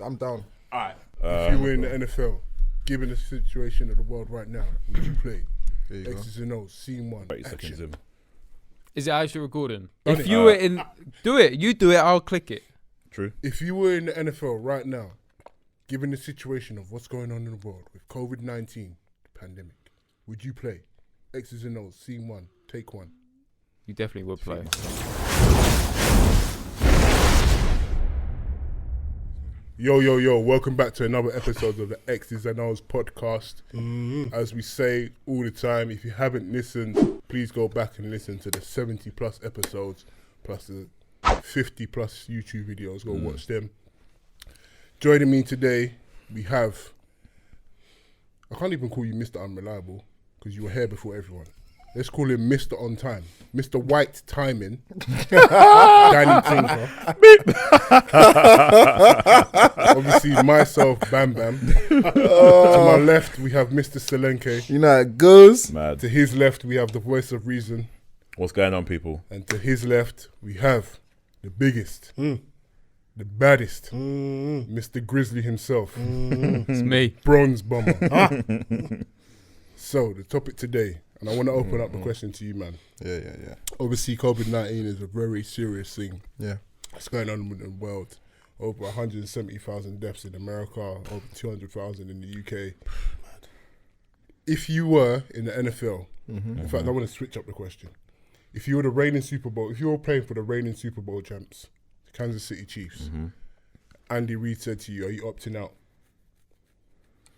I'm down. All right. If you were in the NFL, given the situation of the world right now, would you play? There you go. X's and O's, scene 1, 30 seconds action. in. Is it actually recording? Done If it. you were in, do it. You do it. I'll click it. True. If you were in the NFL right now, given the situation of what's going on in the world with COVID-19 pandemic, would you play? X's and O's, scene 1, take 1. You definitely would play. Yo, welcome back to another episode of the X's and O's podcast. As we say all the time, if you haven't listened, please go back and listen to the 70 plus episodes, plus the 50 plus YouTube videos, go watch them. Joining me today, we have, I can't even call you Mr. Unreliable, because you were here before everyone. Let's call him Mr. On Time. Mr. White Timing. Danny Tinker. Obviously, myself, Bam Bam. To my left, we have Mr. Selenkay. You know how it goes. Mad. To his left, we have the voice of reason. What's going on, people? And to his left, we have the biggest, the baddest, Mr. Grizzly himself. It's me. Bronze Bomber. So, the topic today, and I want to open up the question to you, man. Yeah. Obviously, COVID-19 is a very serious thing. Yeah. It's going on in the world. Over 170,000 deaths in America, over 200,000 in the UK. If you were in the NFL, in fact, I want to switch up the question. If you were the reigning Super Bowl, if you were playing for the reigning Super Bowl champs, the Kansas City Chiefs, Andy Reid said to you, are you opting out?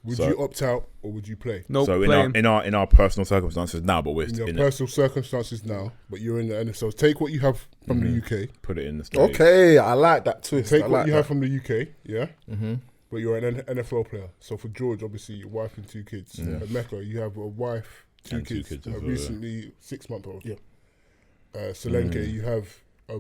Would you opt out or would you play? No, So playing. in our personal circumstances now, but we're In your in personal circumstances now, but you're in the NFL. So take what you have from the UK. put it in the state. Okay, I like that twist. Take I what like you that. have from the UK, yeah? But you're an NFL player. So for George, obviously, your wife and 2 kids. At Mecca, you have a wife, 2 And 2 kids, kids a as well, recently 6-month-old. Yeah. Selenkay, you have a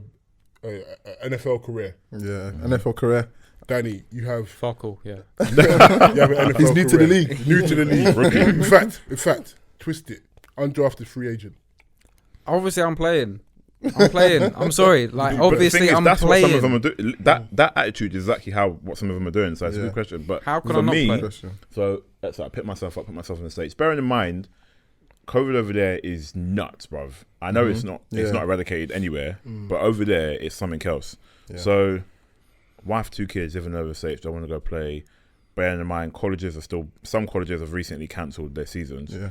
NFL career. Yeah, NFL career. Danny, you have Fuck all, yeah. you have an NFL He's new to the career. league. New to the league. in fact, twist it. Undrafted free agent. Obviously, I'm playing. I'm sorry. Like, But the thing obviously, is, I'm that's playing. what some of them are doing. That attitude is exactly what some of them are doing. So it's a good question. But How can for I not me, play? so I pick myself in the States. Bearing in mind, COVID over there is nuts, bruv. I know it's not eradicated anywhere, but over there it's something else. Yeah. So, wife, 2 kids, living over the States, don't want to go play. Bearing in mind, some colleges have recently cancelled their seasons. Yeah.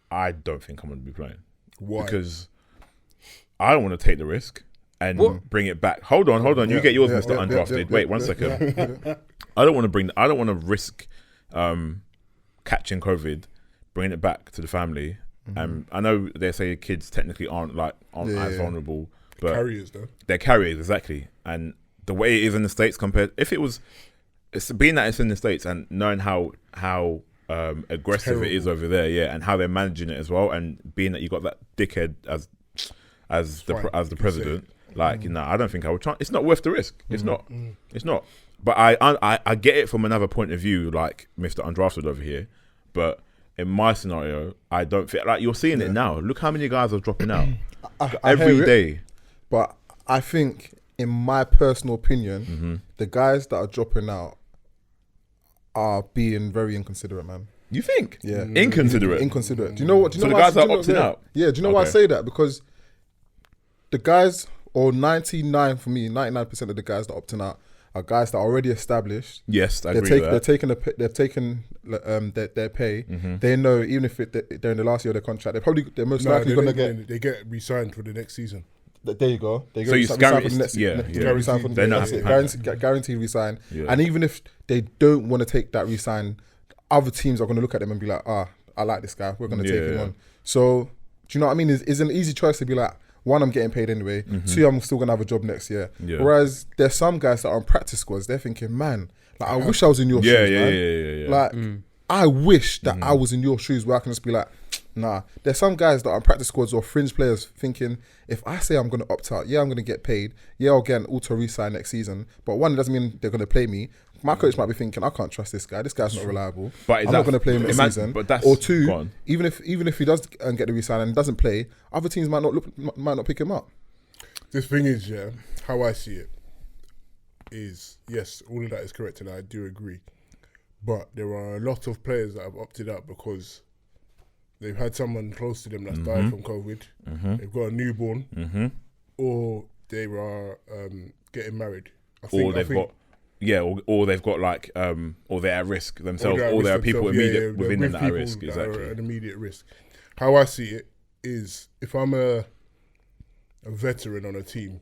I don't think I'm going to be playing. Why? Because I don't want to take the risk and bring it back. Hold on. You get yours, Mr. Undrafted. Wait, 1 second. I don't want to risk catching COVID, bringing it back to the family. I know they say kids technically aren't as vulnerable, but Carriers, though. they're carriers, exactly. And the way it is in the States it's being that it's in the States and knowing how aggressive it is over there, and how they're managing it as well, and being that you got that dickhead as the president, I don't think I would try. It's not worth the risk. It's not. It's not. But I get it from another point of view, like Mr. Undrafted over here. But in my scenario, I don't feel like you're seeing it now. Look how many guys are dropping out every day. But I think, in my personal opinion, the guys that are dropping out are being very inconsiderate, man. You think? Yeah. Inconsiderate. Inconsiderate. Do you know what? So the guys are opting out? Yeah, do you know why I say that? Because the guys, or 99% of the guys that are opting out are guys that are already established. Yes, I agree with that. They've taken their pay. They know even if they're in the last year of their contract, they're most likely going to get. They get re-signed for the next season. There you go. They So you guaranteed resign. Yeah. And even if they don't want to take that resign, other teams are going to look at them and be like, I like this guy. We're going to take him on. So, do you know what I mean? It's an easy choice to be like, 1, I'm getting paid anyway. 2, I'm still going to have a job next year. Yeah. Whereas there's some guys that are on practice squads. They're thinking, man, I wish I was in your shoes, man. Like, I wish that I was in your shoes where I can just be like, nah. There's some guys that are on practice squads or fringe players thinking, if I say I'm going to opt out, I'm going to get paid. I'll get an auto resign next season. But 1, it doesn't mean they're going to play me. My coach might be thinking, I can't trust this guy. This guy's not reliable. But I'm not going to play him this season. Or 2, even if he does get the resign and doesn't play, other teams might not pick him up. The thing is, how I see it, is, yes, all of that is correct, and I do agree. But there are a lot of players that have opted out because they've had someone close to them that's died from COVID. They've got a newborn, or they are getting married. Or they've got like, or they're at risk themselves, or there are people immediate within them that are at risk. Exactly, an immediate risk. How I see it is, if I'm a veteran on a team,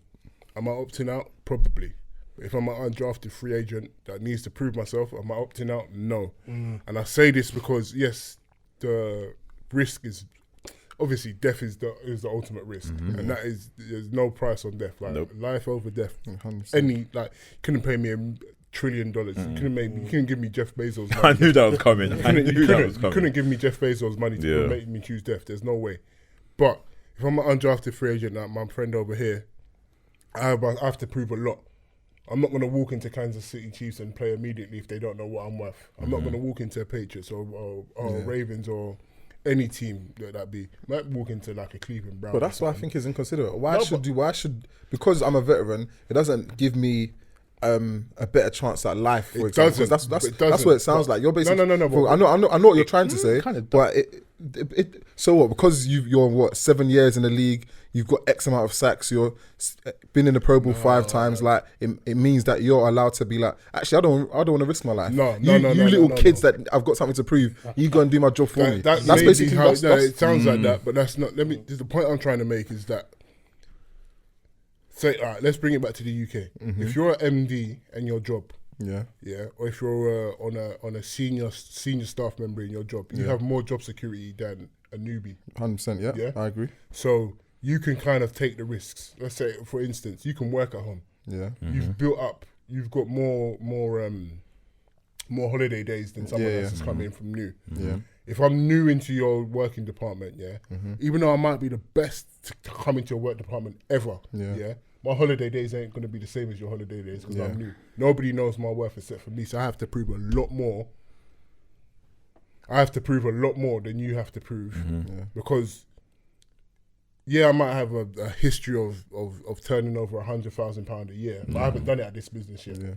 am I opting out? Probably. If I'm an undrafted free agent that needs to prove myself, am I opting out? No. And I say this because, yes, the risk is obviously death is the ultimate risk, and that is, there's no price on death. Like life over death. 100%. Any, like, couldn't pay me $1 trillion. You couldn't give me Jeff Bezos money. I knew that was coming. You couldn't give me Jeff Bezos money to make me choose death. There's no way. But if I'm an undrafted free agent, like my friend over here, I have to prove a lot. I'm not going to walk into Kansas City Chiefs and play immediately if they don't know what I'm worth. I'm not going to walk into Patriots or Ravens or any team that be. I might walk into like a Cleveland Browns. But that's why I think it's inconsiderate. Because I'm a veteran, it doesn't give me a better chance at life, for example. That's what it sounds like. You're basically no. I know what you're trying to say, but it so what? Because you're 7 years in the league, you've got X amount of sacks, you're been in the Pro Bowl 5 times. Like it means that you're allowed to be like, actually, I don't want to risk my life. You little kids that I've got something to prove. You go and do my job for me. That's basically how it sounds like that, but that's not. The point I'm trying to make is that. Say, all right, let's bring it back to the UK. If you're an MD and your job, or if you're on a senior staff member in your job, you have more job security than a newbie. 100%, yeah, I agree. So you can kind of take the risks. Let's say, for instance, you can work at home. Yeah, you've built up. You've got more holiday days than someone else that's coming in from new. Yeah. If I'm new into your working department, even though I might be the best to come into your work department ever, my holiday days ain't going to be the same as your holiday days because I'm new. Nobody knows my worth except for me, so I have to prove a lot more. I have to prove a lot more than you have to prove because, I might have a history of turning over £100,000 a year, but I haven't done it at this business yet. Yeah.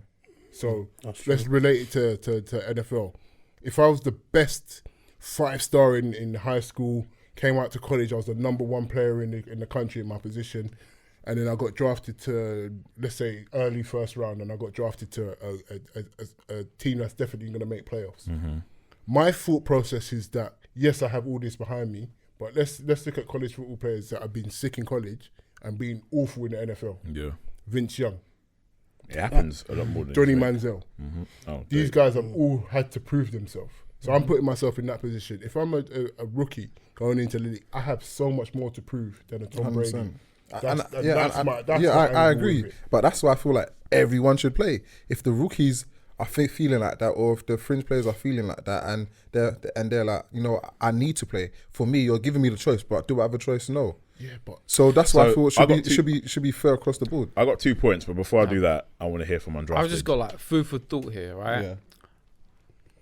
So let's relate it to NFL. If I was the best 5-star in high school, came out to college, I was the number 1 player in the country in my position, and then I got drafted to, let's say, early first round, and I got drafted to a team that's definitely going to make playoffs. My thought process is that, yes, I have all this behind me, but let's look at college football players that have been sick in college and been awful in the NFL. Yeah, Vince Young. It happens a lot more than Johnny Manziel. These guys have all had to prove themselves. So I'm putting myself in that position. If I'm a rookie going into the league, I have so much more to prove than a Tom 100%. Brady. I agree. But that's why I feel like everyone should play. If the rookies are feeling like that, or if the fringe players are feeling like that, and they're like, I need to play. For me, you're giving me the choice, but do I have a choice? No. Yeah, but so that's why I feel it should be fair across the board. I got 2 points, but before I do that, I want to hear from undrafted. I've just got like food for thought here, right? Yeah.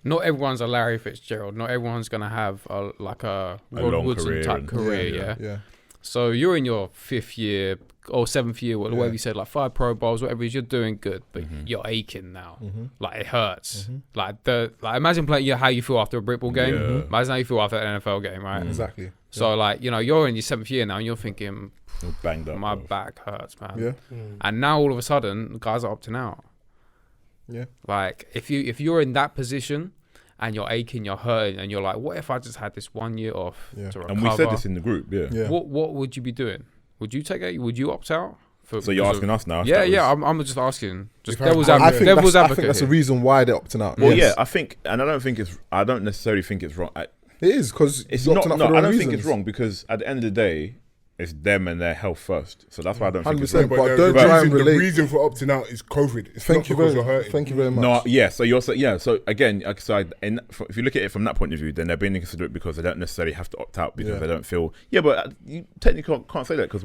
Not everyone's a Larry Fitzgerald. Not everyone's gonna have a Rod Woodson type career. Yeah. So you're in your 5th year or 7th year, whatever you said, like 5 Pro Bowls, whatever it is, you're doing good, but you're aching now. Like it hurts. Like imagine playing how you feel after a brick ball game. Imagine how you feel after an NFL game, right? Exactly. So you're in your 7th year now, and you're thinking, banged up. My back hurts, man. Yeah. And now all of a sudden, guys are opting out. Yeah. Like if you're in that position and you're aching, you're hurting, and you're like, what if I just had this 1 year off to recover? And we said this in the group, yeah. What would you be doing? Would you take it? Would you opt out? So you're asking us now? Yeah. I'm just asking. Just devil's advocate. I think that's the reason why they're opting out. Well, I think, and I don't necessarily think it's wrong. It is because it's not. No, I don't think it's wrong because at the end of the day, it's them and their health first. So that's why I don't think it's wrong. But the reason for opting out is COVID. It's Thank you very much. No, yeah. So you're so again, if you look at it from that point of view, then they're being considerate because they don't necessarily have to opt out because they don't feel. Yeah, but you technically can't say that because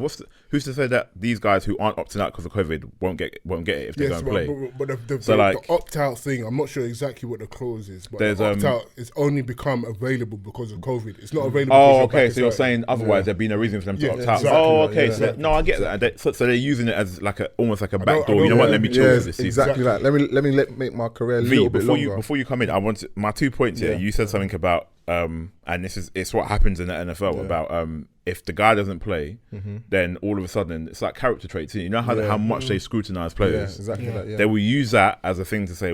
who's to say that these guys who aren't opting out because of COVID won't get it if they go and play? But the opt-out thing, I'm not sure exactly what the clause is, but the opt-out is only become available because of COVID. It's not available. Oh, okay. So you're saying otherause there'd be no reason for them to opt out. Exactly, oh, okay. So no, I get that. So they're using it as like almost like a backdoor. You know what? Let me chill this season. Exactly that. Let me make my career a little bit longer. Before you come in, I want my 2 points here. You said something about and it's what happens in the NFL about if the guy doesn't play, then all of a sudden it's like character traits. You know how much they scrutinize players. Exactly that. They will use that as a thing to say,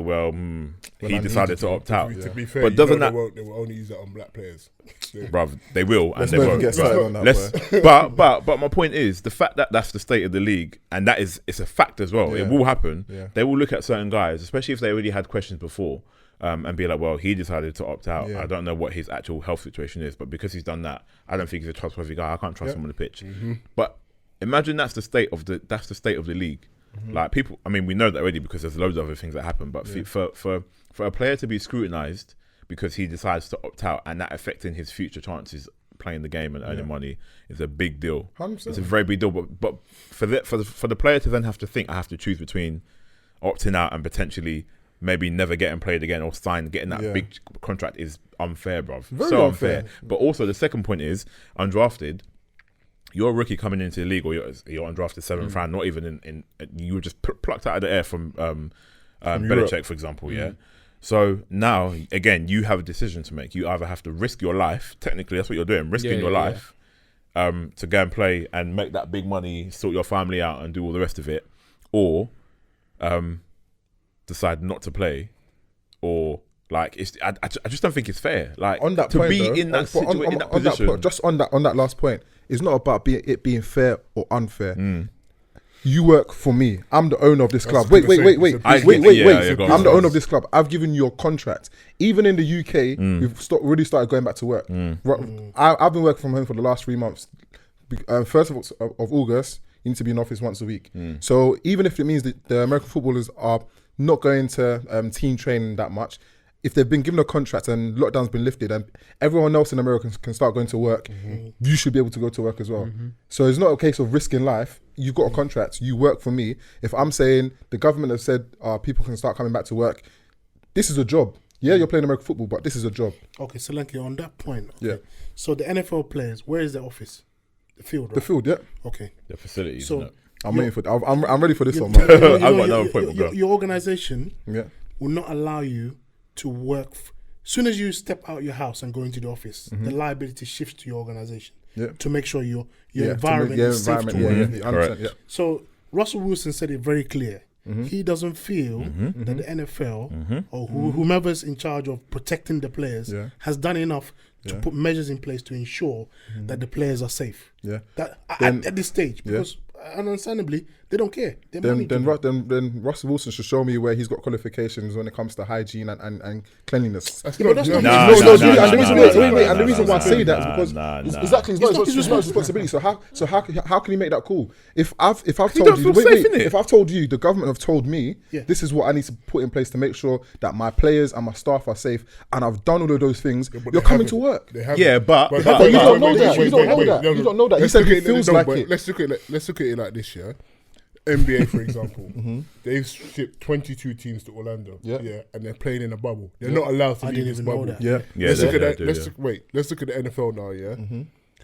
he decided to opt out. To be fair, but doesn't they will only use that on black players. Bruv, they will and they won't. Get started on that, but my point is the fact that that's the state of the league, and it's a fact as well. It will happen. They will look at certain guys, especially if they already had questions before. And be like, well, he decided to opt out. I don't know what his actual health situation is, but because he's done that, I don't think he's a trustworthy guy. I can't trust him on the pitch. But imagine that's the state of the league. Like people, I mean, we know that already because there's loads of other things that happen. But for a player to be scrutinised because he decides to opt out and that affecting his future chances playing the game and earning money is a big deal. 100%. It's a very big deal. But for the player to then have to think, I have to choose between opting out and potentially maybe never getting played again or getting that big contract is unfair, bruv. Very so unfair. But also the second point is, undrafted, you're a rookie coming into the league or you're undrafted 7th round, not even in you were just plucked out of the air from Belichick, for example, So now, again, you have a decision to make. You either have to risk your life, technically that's what you're doing, risking your life to go and play and make that big money, sort your family out and do all the rest of it, or decide not to play, or like I just don't think it's fair. Like on that to point, be though, in that in that position. Just on that last point, it's not about it being fair or unfair. You work for me. I'm the owner of this club. Wait. I'm the owner of this club. I've given you a contract. Even in the UK, we've really started going back to work. I've been working from home for the last 3 months. 1st of August, you need to be in office once a week. So even if it means that the American footballers are not going to team training that much, if they've been given a contract and lockdown's been lifted and everyone else in America can start going to work, you should be able to go to work as well. So it's not a case of risking life. You've got a contract, you work for me. If I'm saying the government has said people can start coming back to work, this is a job. Yeah, you're playing American football, but this is a job. Okay, Selenkay, on that point, so the NFL players, where is the office? The field, right? The field, yeah. Okay. The facilities. So I'm waiting for. I'm ready for this one, man. I've got another point. Your organization will not allow you to work. Soon as you step out your house and go into the office, the liability shifts to your organization to make sure your environment is safe to work. So Russell Wilson said it very clear. He doesn't feel that the NFL or whomever's in charge of protecting the players has done enough to put measures in place to ensure that the players are safe. That at this stage, because understandably they don't care. Then Russell Wilson should show me where he's got qualifications when it comes to hygiene and cleanliness. And the reason why I say that is because exactly it's not his responsibility. So how can he make that call? If I've told you, the government have told me this is what I need to put in place to make sure that my players and my staff are safe, and I've done all of those things, you're coming to work. But you don't know that. You don't know that. You said it feels like it. Let's look at it like this, yeah. NBA, for example, they've shipped 22 teams to Orlando, and they're playing in a bubble. They're not allowed to leave this bubble. Let's look at the NFL now. Yeah,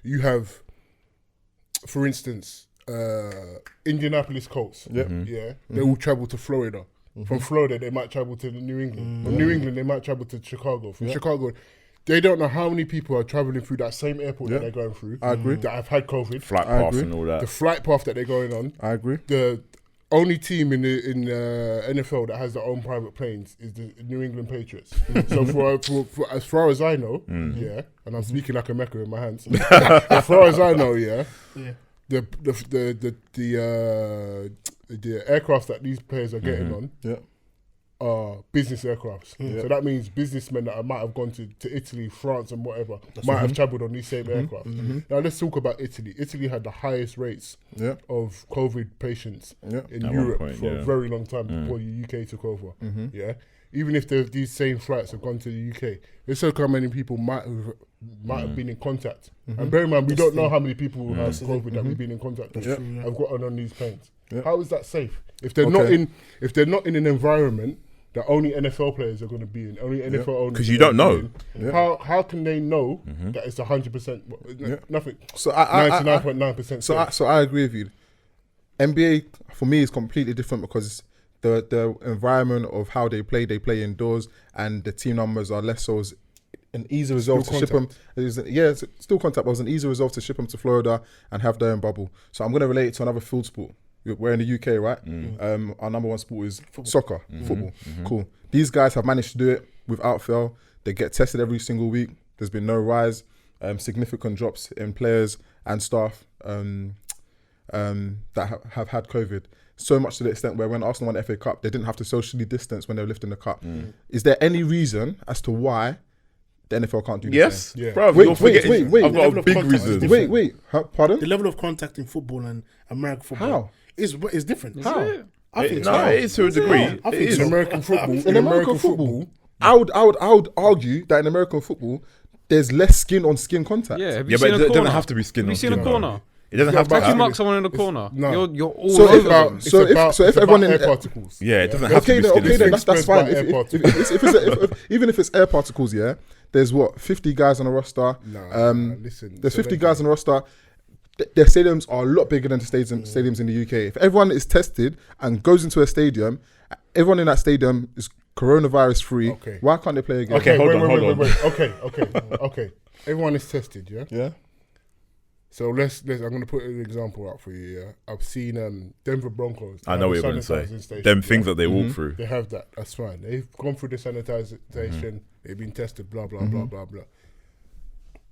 you have, for instance, Indianapolis Colts. They will travel to Florida. From Florida, they might travel to New England. From New England, they might travel to Chicago. From Chicago, they don't know how many people are traveling through that same airport that they're going through. I agree. That have had COVID. Flight path and all that. The flight path that they're going on. I agree. The only team in the NFL that has their own private planes is the New England Patriots. So for as far as I know, and I'm speaking like a Mecca in my hands. As far as I know, the aircraft that these players are getting on are business aircrafts. So that means businessmen that might have gone to Italy, France and whatever might have travelled on these same aircraft. Now let's talk about Italy. Italy had the highest rates of COVID patients in Europe for a very long time before the UK took over. Even if these same flights have gone to the UK, let's look how many people might have might have been in contact. And bear in mind, we don't know how many people who have COVID that we've been in contact with have gotten on these planes. How is that safe? If they're not in an environment that only NFL players are going to be in, only NFL owners, because you don't know. How can they know that it's 100%? Nothing. So 99.9%. So I agree with you. NBA for me is completely different because the environment of how they play indoors, and the team numbers are less. So it's an easy result to ship them. It's still contact, but it was an easy result to ship them to Florida and have their own bubble. So I'm going to relate it to another field sport. We're in the UK, right? Our number one sport is soccer, football. Cool. These guys have managed to do it without fail. They get tested every single week. There's been no rise, significant drops in players and staff that have had COVID. So much to the extent where when Arsenal won the FA Cup, they didn't have to socially distance when they were lifting the cup. Is there any reason as to why the NFL can't do this? Yes. Yeah. Bro, Wait. I've got a big reason. Wait. Pardon? The level of contact in football and American football is different. How? I think it is to a degree. I think in American football. In American football, I would argue that in American football, there's less skin on skin contact. Yeah, But it doesn't have to be skin on skin. Have you seen a corner? It doesn't have to If you be. mark someone in the corner, no. you're all So over them. if everyone in air particles. Yeah, it doesn't have to be skin on okay, skin. then that's fine. Air Even if it's air particles, yeah, there's 50 guys on the roster. Listen, There's 50 guys on the roster. Their stadiums are a lot bigger than the stadiums in the UK. If everyone is tested and goes into a stadium, everyone in that stadium is coronavirus free. Okay. Why can't they play again? Okay, hold on. Wait. Okay. Everyone is tested, yeah? Yeah. So let's I'm going to put an example out for you, yeah? I've seen Denver Broncos. I know what you're going to say. Them things that they walk through. They have that. That's fine. They've gone through the sanitization. They've been tested, blah, blah, blah, blah, blah.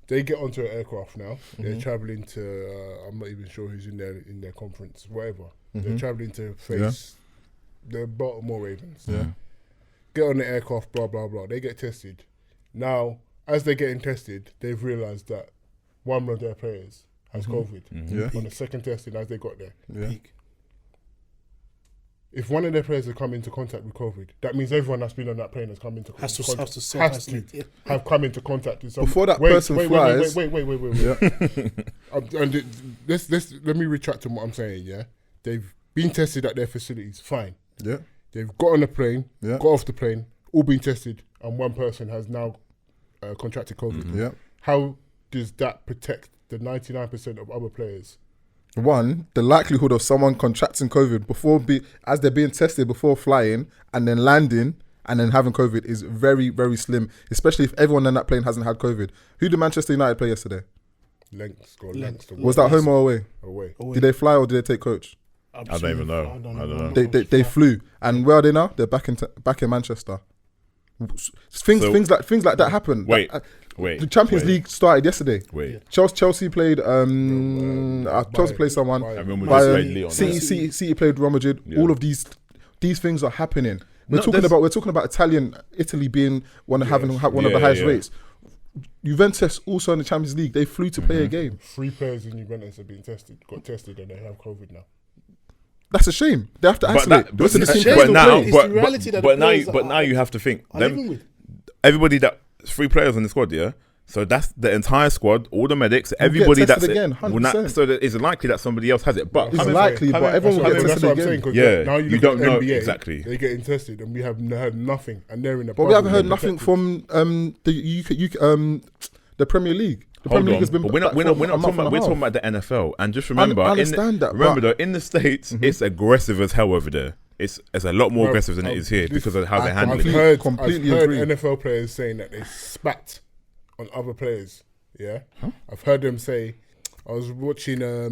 They get onto an aircraft now. They're traveling to, I'm not even sure who's in their conference, whatever. They're traveling to face the Baltimore Ravens. Yeah. Get on the aircraft, blah, blah, blah. They get tested. Now, as they're getting tested, they've realised that one of their players has COVID. Yeah. On the second testing as they got there. Yeah. Peak. If one of their players has come into contact with COVID, that means everyone that's been on that plane has come into Has to have come into contact with someone. Before that person flies. Wait. Yeah. Let me retract on what I'm saying, yeah? They've been tested at their facilities, fine. Yeah. They've got on the plane, Yeah. got off the plane, all been tested, and one person has now contracted COVID. Yeah. How does that protect the 99% of other players? One, the likelihood of someone contracting COVID as they're being tested before flying and then landing and then having COVID is very, very slim, especially if everyone on that plane hasn't had COVID. Who did Manchester United play yesterday? Lengths. Was that home or away? Away. Did they fly or did they take coach? I don't even know. I don't know. They flew. And where are they now? They're back in Manchester. Things like that happen. Wait. The Champions League started yesterday. Wait. Chelsea played. Chelsea played someone. City played Real Madrid. Yeah. All of these things are happening. We're talking about Italy being one of the highest rates. Juventus also in the Champions League. They flew to play a game. 3 players in Juventus have got tested, and they have COVID now. That's a shame. They have to isolate. But now you have to think. Everybody that 3 players on the squad, yeah. So that's the entire squad, all the medics, everybody that's again, 100%. So it's likely that somebody else has it. But it's likely, but everyone will get tested again. Yeah, now you don't know NBA, exactly. They're getting tested, and we have heard nothing, and they're in the. But we haven't heard nothing from the Premier League. The Premier League has been. We're talking about the NFL, and just remember, in the States, it's aggressive as hell over there. It's a lot more aggressive than it is here because of how they handle it. I've heard NFL players saying that they spat on other players. Yeah, I've heard them say. I was watching I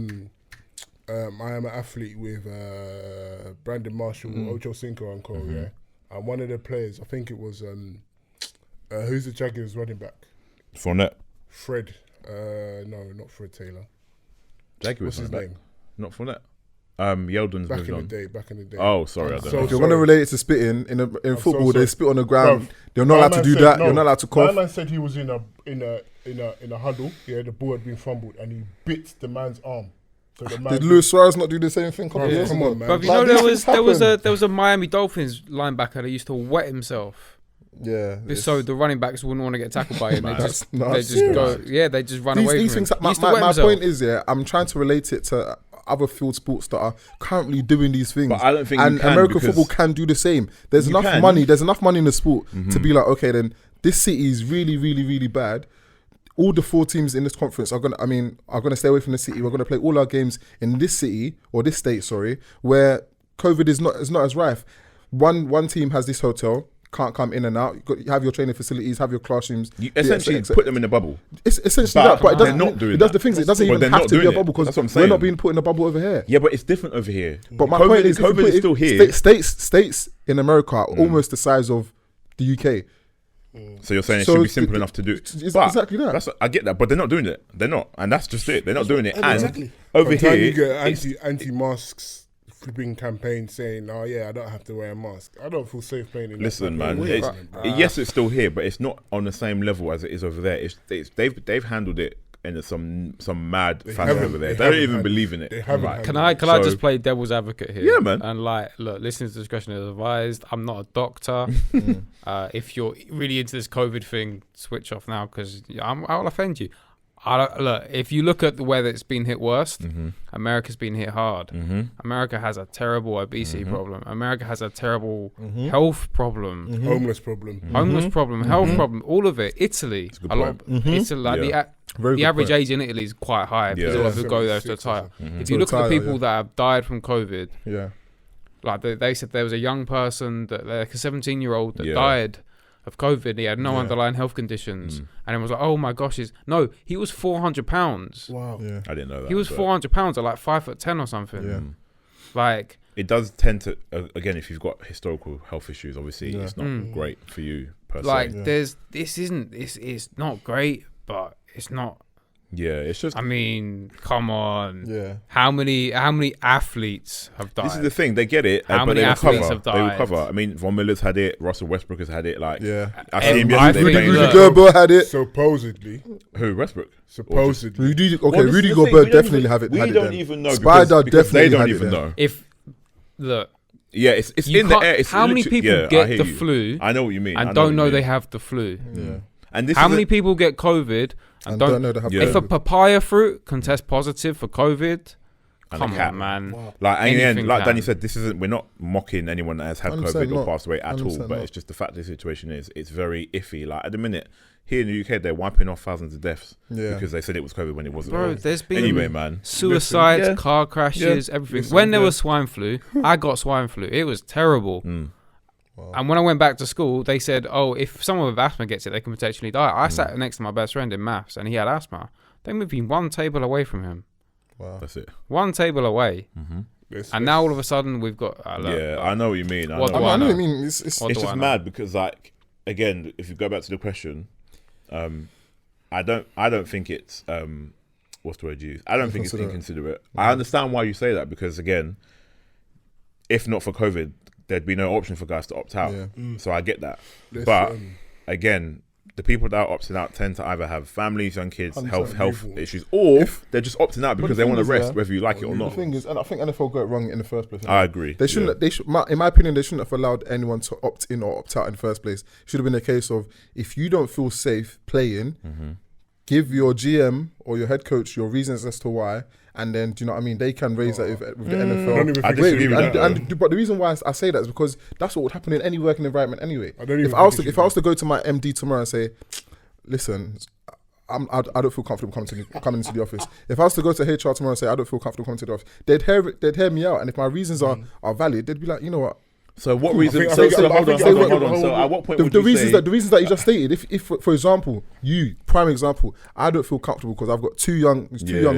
Am an Athlete with Brandon Marshall, Ocho Cinco and co. Yeah, and one of the players, I think it was who's the Jaguars running back? Fournette. Fred. No, not Fred Taylor. Jaguars. What's his name? Not Fournette. Yeldon's back in the day. Oh, sorry. I don't know. If you're going to relate it to spitting in football, they spit on the ground. They're not allowed to do that. You're not allowed to cough. My man said he was in a huddle. Yeah, the ball had been fumbled, and he bit the man's arm. So the man did Luis Suarez not do the same thing? Come on, man. But you know, there was a Miami Dolphins linebacker that used to wet himself. Yeah. So the running backs wouldn't want to get tackled by him. They just run away these from things, him. My point is, I'm trying to relate it to other field sports that are currently doing these things. But I don't think and American football can do the same. There's enough money in the sport to be like, okay, then this city is really, really, really bad. All the 4 teams in this conference are gonna stay away from the city. We're gonna play all our games in this city or this state, where COVID is not as rife. One team has this hotel, can't come in and out. You have your training facilities, have your classrooms. You essentially put them in a bubble. It's essentially that, but they're not doing that. It doesn't even have to be a bubble because we're not being put in a bubble over here. Yeah, but it's different over here. But my point is, COVID is still here. States in America are almost the size of the UK. So you're saying it should be simple enough to do. Exactly that. I get that, but they're not doing it. They're not, and that's just it. They're not doing it. Exactly. And over here, you get anti-masks flipping campaign saying, "Oh yeah, I don't have to wear a mask." I don't feel safe playing in. Listen, man. Yes, it's still here, but it's not on the same level as it is over there. They've handled it in some mad fashion over there. They don't even believe in it. They haven't. Can I just play devil's advocate here? Yeah, man. And look, listening to discussion is advised. I'm not a doctor. If you're really into this COVID thing, switch off now because I'll offend you. Look, if you look at where it's been hit worst, America's been hit hard. America has a terrible obesity problem. America has a terrible health problem. Homeless problem. Health problem. All of it. Italy. Italy. The average age in Italy is quite high because a lot of people go there to retire. If you look at the people that have died from COVID, like they said there was a young person, like a 17-year-old that died of COVID. He had no underlying health conditions, and it was like, oh my gosh, he was 400 pounds. Wow. Yeah. I didn't know that. He was 400 pounds at like 5'10" or something. Yeah. Like it does tend to again, if you've got historical health issues, obviously it's not great for you per se. Like it's not great, but it's not. Yeah, it's just. I mean, come on. Yeah. How many athletes have died? This is the thing. They get it. How many athletes have died? They recover. I mean, Von Miller's had it. Russell Westbrook has had it. Like, I see him Rudy yesterday. Gobert had it. Supposedly. Who? Westbrook. Supposedly. Rudy Gobert definitely have it. We don't even know. Spider because definitely they don't had even it know. Yeah, it's in the air. How many people get the flu? I know what you mean. And don't know they have the flu. Yeah. And how many people get COVID and don't know they have? If a papaya fruit can test positive for COVID, come on, man. Wow. Like again, like Danny said, this isn't. We're not mocking anyone that has had COVID or passed away at all. But it's just the fact of the situation is it's very iffy. Like at the minute here in the UK, they're wiping off thousands of deaths because they said it was COVID when it wasn't. Bro, there's been suicides, car crashes, everything. When there was swine flu, I got swine flu. It was terrible. Wow. And when I went back to school, they said, oh, if someone with asthma gets it, they can potentially die. I sat next to my best friend in maths and he had asthma. They moved me one table away from him. Wow. That's it. One table away. And now all of a sudden we've got... I know what you mean. I know what you mean. It's just mad because, like, again, if you go back to the question, I don't think it's... what's the word you use? I don't think it's inconsiderate. I understand why you say that because, again, if not for COVID... there'd be no option for guys to opt out. So I get that. But again, the people that are opting out tend to either have families, young kids, health issues, or they're just opting out because they want to rest, whether you like it or not. The thing is, and I think NFL got it wrong in the first place. I agree. They shouldn't. In my opinion, they shouldn't have allowed anyone to opt in or opt out in the first place. It should have been a case of if you don't feel safe playing, give your GM or your head coach your reasons as to why. And then, do you know what I mean? They can raise that with the NFL. I disagree with that. But the reason why I say that is because that's what would happen in any working environment anyway. If I was to go to my MD tomorrow and say, listen, I don't feel comfortable coming into the office. If I was to go to HR tomorrow and say, I don't feel comfortable coming to the office, they'd hear me out. And if my reasons are valid, they'd be like, you know what? So what reason? Hold on. So at what point the reasons that you just stated, if for example, prime example, I don't feel comfortable because I've got two young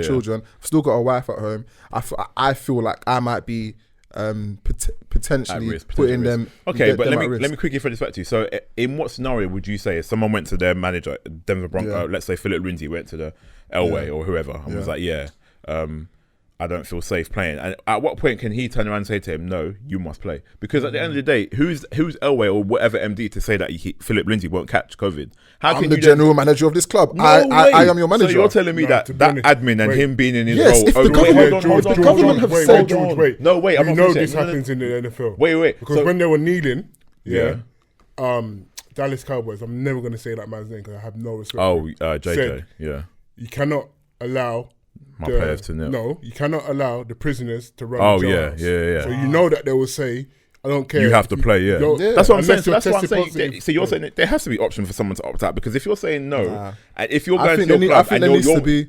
children, I've still got a wife at home. I feel like I might be potentially putting them. Okay, but let me quickly throw this back to you. So in what scenario would you say if someone went to their manager, Denver Broncos, let's say Philip Lindsay went to the Elway or whoever and was like, I don't feel safe playing. And at what point can he turn around and say to him, no, you must play? Because at the end of the day, who's Elway or whatever MD to say that Philip Lindsay won't catch COVID? I'm the general manager of this club. I am your manager. So you're telling me that admin and him being in his role... Yes, if the government have said... Wait. No, wait. You know this happens in the NFL. Wait. Because when they were kneeling, Dallas Cowboys. I'm never going to say that man's name because I have no respect. JJ. Said, you cannot allow my players to kneel. No, you cannot allow the prisoners to run. Yeah. So you know that they will say, I don't care. You have to play, That's what I'm saying. So that's what I'm saying. So you're saying that there has to be option for someone to opt out, because if you're saying no, and if you're going to your club and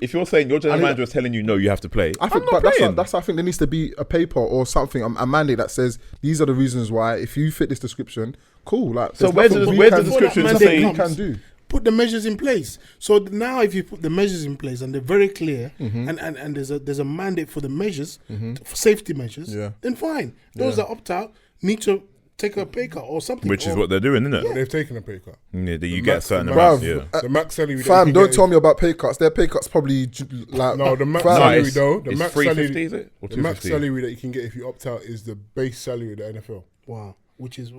if you're saying your general manager is telling you no, you have to play. I think that's I think there needs to be a paper or something, a mandate that says these are the reasons why. If you fit this description, cool. Like, so where's the description to say you can do? Put the measures in place. So now, if you put the measures in place and they're very clear, and there's a mandate for the measures, for safety measures, then fine. Those that opt out need to take a pay cut or something. Which is what they're doing, isn't it? Yeah. They've taken a pay cut. Yeah, you get a certain amount. The max salary. Fam, don't tell me about pay cuts. Their pay cuts probably like the max salary though. The max salary, is it? Or the max salary that you can get if you opt out is the base salary of the NFL. Wow, which is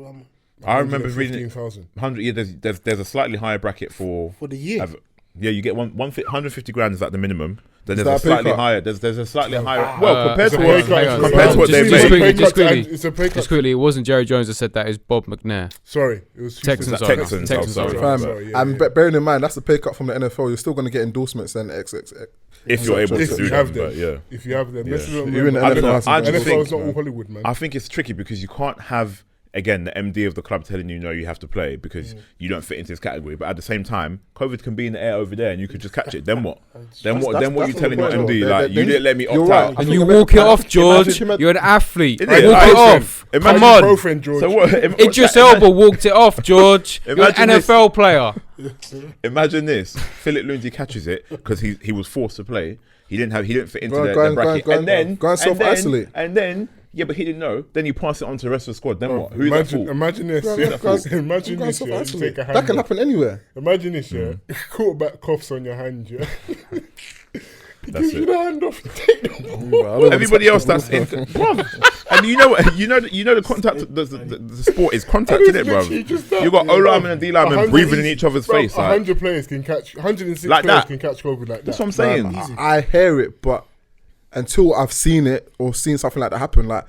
I remember reading 100. Yeah, there's a slightly higher bracket for the year. You get 150 grand is like the minimum. Then there's a slightly higher. There's a slightly higher. Well, compared to what they've made. Just quickly, it wasn't Jerry Jones that said that. It's Bob McNair. Sorry, it was Texans. And bearing in mind that's the pay cut from the NFL. You're still going to get endorsements and XXX. If you're able to do them, if you have them, even the NFL is not all Hollywood, man. I think it's tricky because you can't have. Again, the MD of the club telling you no, you have to play because you don't fit into this category. But at the same time, COVID can be in the air over there, and you could just catch it. Then what? Then what are you telling your MD? Like, you didn't let me opt out, and you walk it off, George. You're an athlete. Walk it off. Come on. So what? Idris Elba walked it off, George. You're an NFL player. Imagine this: Philip Lindsay catches it because he was forced to play. He didn't fit into the bracket, and then self-isolate, and then. Yeah, but he didn't know. Then you pass it on to the rest of the squad. Then what? Who's that for? Imagine this. Imagine this. That can happen anywhere. Imagine this. Quarterback coughs on your hand. Yeah. He gives you the hand off. Everybody else that's in, bruv. And you know the contact. The sport is contact, isn't it, bruv? You got O linemen and D linemen breathing in each other's face. 100 players can catch. 106 players can catch COVID like that. That's what I'm saying. I hear it, but until I've seen it or seen something like that happen, like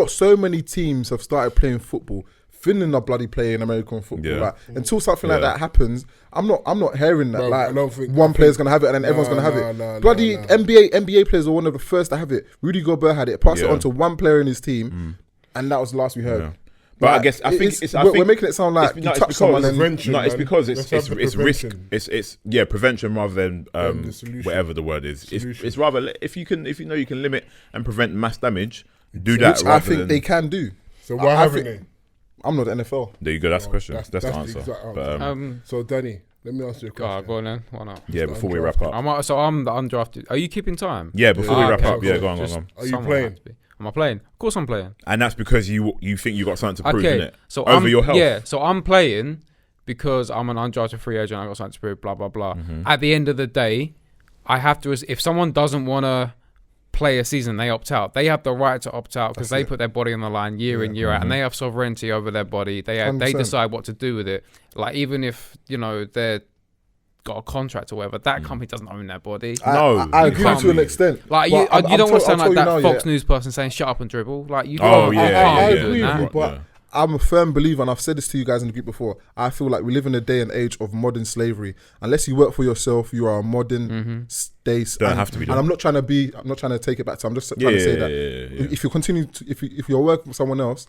so many teams have started playing football. Finland are bloody playing American football. Like, until something like that happens, I'm not hearing that. Bro, like one player's gonna have it and then everyone's gonna have it. Bloody NBA players were one of the first to have it. Rudy Gobert had it. Passed it on to one player in his team, and that was the last we heard. But I think we're making it sound like you touch someone. It's because it's risk. It's prevention rather than whatever the word is. It's rather if you know you can limit and prevent mass damage, do that. Which I think they can do. So why haven't they? I'm not the NFL. There you go. That's the question. That's the answer. So Danny, let me ask you a question. Go on then. Why not? Yeah, before we wrap up. I'm the undrafted. Are you keeping time? Yeah, before we wrap up. Yeah, go on. Are you playing? Am I playing? Of course I'm playing. And that's because you think you got something to prove, okay, innit? So over your health. Yeah, so I'm playing because I'm an undrafted free agent. I got something to prove. Blah blah blah. At the end of the day, I have to. If someone doesn't want to play a season, they opt out. They have the right to opt out because they put their body on the line year in year out, and they have sovereignty over their body. They decide what to do with it. Like even if they're got a contract or whatever, that company doesn't own their body. I agree to an extent. Like you don't want to sound like that Fox News person saying "shut up and dribble." Like you. I agree with you, but I'm a firm believer, and I've said this to you guys in the group before. I feel like we live in a day and age of modern slavery. Unless you work for yourself, you are a modern state. Don't have to be. And I'm not trying to take it back. I'm just trying to say that if you continue to, if you're working for someone else,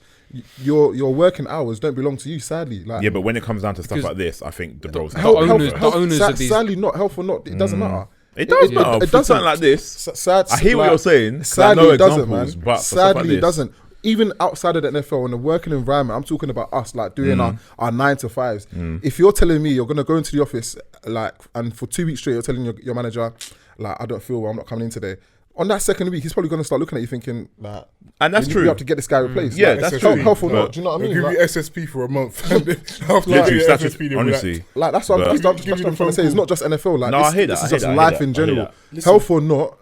your working hours don't belong to you. Sadly, but when it comes down to stuff like this, I think the roles. The owners of these. Sadly, not health or not, it doesn't matter. It does matter. It doesn't something like this. I hear what you're saying. Sadly, it doesn't, man. But sadly, it doesn't. Even outside of the NFL, in the working environment, I'm talking about us, like doing our 9 to 5s. If you're telling me you're going to go into the office, like, and for 2 weeks straight, you're telling your manager, like, I don't feel well, I'm not coming in today. On that second week, he's probably going to start looking at you thinking, like, and that's true. You have to get this guy replaced. Yeah, that's true. Health or not? Do you know what I mean? They'll give you SSP for a month. Honestly, like that's what I'm trying to say. It's not just NFL. Like, I hear that. This is just life in general. Health or not.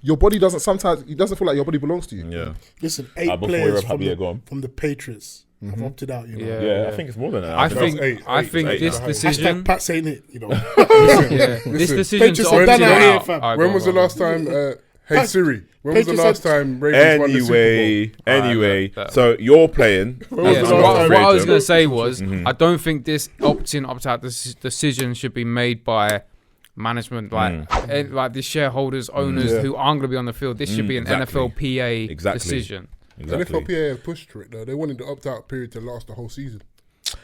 Your body doesn't feel like your body belongs to you. Yeah. Listen, 8 players from the Patriots have opted out. I think it's more than that. I think this decision. Pat saying it. This decision. When was the last time Hey Siri, when was the last time Ravens won the Super Bowl? Anyway, so you're playing. What I was going to say was, I don't think this opt-in, opt-out decision should be made by management, like the shareholders, owners who aren't going to be on the field. This should be an NFLPA decision. Exactly. NFLPA have pushed for it though. They wanted the opt-out period to last the whole season.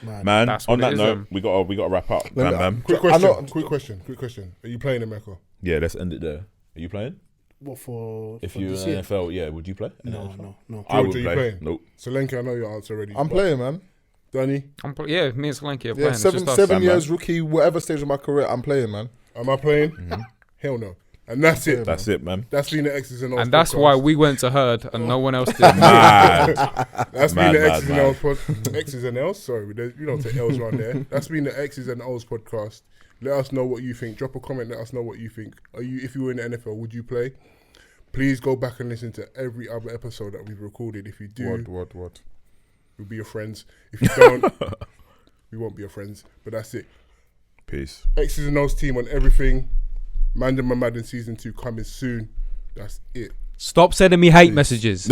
Man, on that note, we got to wrap up. Quick question. Are you playing in Mecca? Yeah, let's end it there. Are you playing? What for? If you're in NFL, yeah, would you play? No. I would play. Playing? Nope. Selenkay, I know your answer already. I'm playing, man. Danny? Me and Selenkay are playing. 7 years rookie, whatever stage of my career, I'm playing, man. Am I playing? Hell no. And that's it. That's it, man. That's been the X's and O's. And that's why we went to Herd and no one else did. That's been the X's and O's X's and L's. Sorry, we don't say L's around there. That's been the X's and O's podcast. Let us know what you think. Drop a comment. Let us know what you think. If you were in the NFL, would you play? Please go back and listen to every other episode that we've recorded. If you do, what? We'll be your friends. If you don't, we won't be your friends. But that's it. Peace. X's and O's team on everything. Mandem Madden Season 2 coming soon. That's it. Stop sending me hate messages.